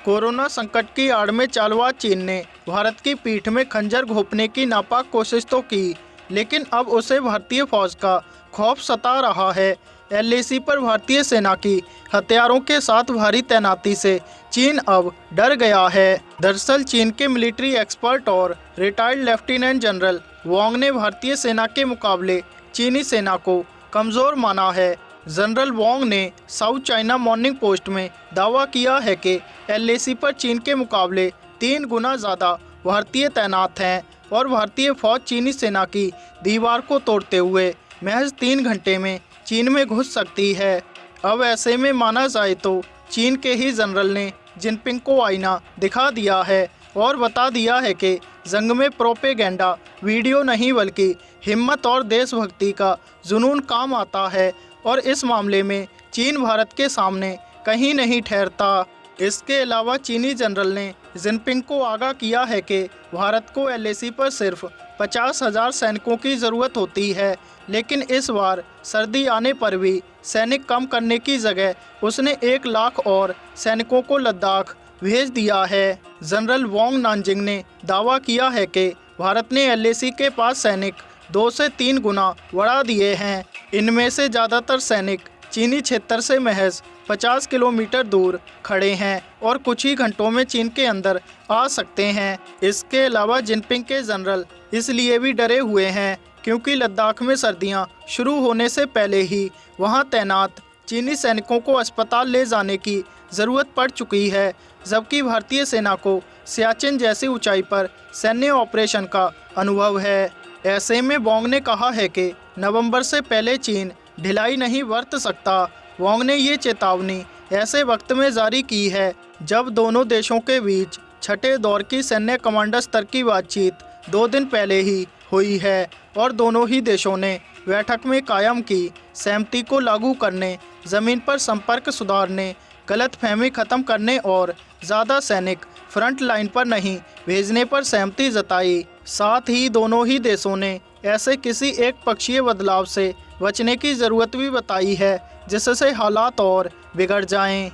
Corona संकट की आड़ में चालबाज चीन ने भारत की पीठ में खंजर घोंपने की नापाक कोशिश तो की, लेकिन अब उसे भारतीय फौज का खौफ सता रहा है। एलएसी पर भारतीय सेना की हथियारों के साथ भारी तैनाती से चीन अब डर गया है। दरअसल चीन के मिलिट्री एक्सपर्ट और रिटायर्ड लेफ्टिनेंट जनरल वांग ने भारतीय सेना के मुकाबले चीनी सेना को कमज़ोर माना है। जनरल वांग ने साउथ चाइना मॉर्निंग पोस्ट में दावा किया है कि एलएसी पर चीन के मुकाबले 3 गुना ज़्यादा भारतीय तैनात हैं और भारतीय फौज चीनी सेना की दीवार को तोड़ते हुए महज 3 घंटे में चीन में घुस सकती है। अब ऐसे में माना जाए तो चीन के ही जनरल ने जिनपिंग को आईना दिखा दिया है और बता दिया है कि जंग में प्रोपेगेंडा वीडियो नहीं बल्कि हिम्मत और देशभक्ति का जुनून काम आता है और इस मामले में चीन भारत के सामने कहीं नहीं ठहरता। इसके अलावा चीनी जनरल ने जिनपिंग को आगाह किया है कि भारत को एलएसी पर सिर्फ 50,000 सैनिकों की ज़रूरत होती है, लेकिन इस बार सर्दी आने पर भी सैनिक कम करने की जगह उसने 1 लाख और सैनिकों को लद्दाख भेज दिया है। जनरल वांग नानजिंग ने दावा किया है कि भारत ने एलएसी के पास सैनिक 2 से 3 गुना बढ़ा दिए हैं। इनमें से ज़्यादातर सैनिक चीनी क्षेत्र से महज 50 किलोमीटर दूर खड़े हैं और कुछ ही घंटों में चीन के अंदर आ सकते हैं। इसके अलावा जिनपिंग के जनरल इसलिए भी डरे हुए हैं क्योंकि लद्दाख में सर्दियां शुरू होने से पहले ही वहां तैनात चीनी सैनिकों को अस्पताल ले जाने की ज़रूरत पड़ चुकी है, जबकि भारतीय सेना को सियाचिन जैसी ऊंचाई पर सैन्य ऑपरेशन का अनुभव है। ऐसे में वांग ने कहा है कि नवंबर से पहले चीन ढिलाई नहीं बरत सकता। वांग ने ये चेतावनी ऐसे वक्त में जारी की है जब दोनों देशों के बीच छठे दौर की सैन्य कमांडर स्तर की बातचीत 2 दिन पहले ही हुई है और दोनों ही देशों ने बैठक में कायम की सहमति को लागू करने, ज़मीन पर संपर्क सुधारने, गलतफहमी खत्म करने और ज़्यादा सैनिक फ्रंट लाइन पर नहीं भेजने पर सहमति जताई। साथ ही दोनों ही देशों ने ऐसे किसी एक पक्षीय बदलाव से बचने की ज़रूरत भी बताई है जिससे हालात और बिगड़ जाएं।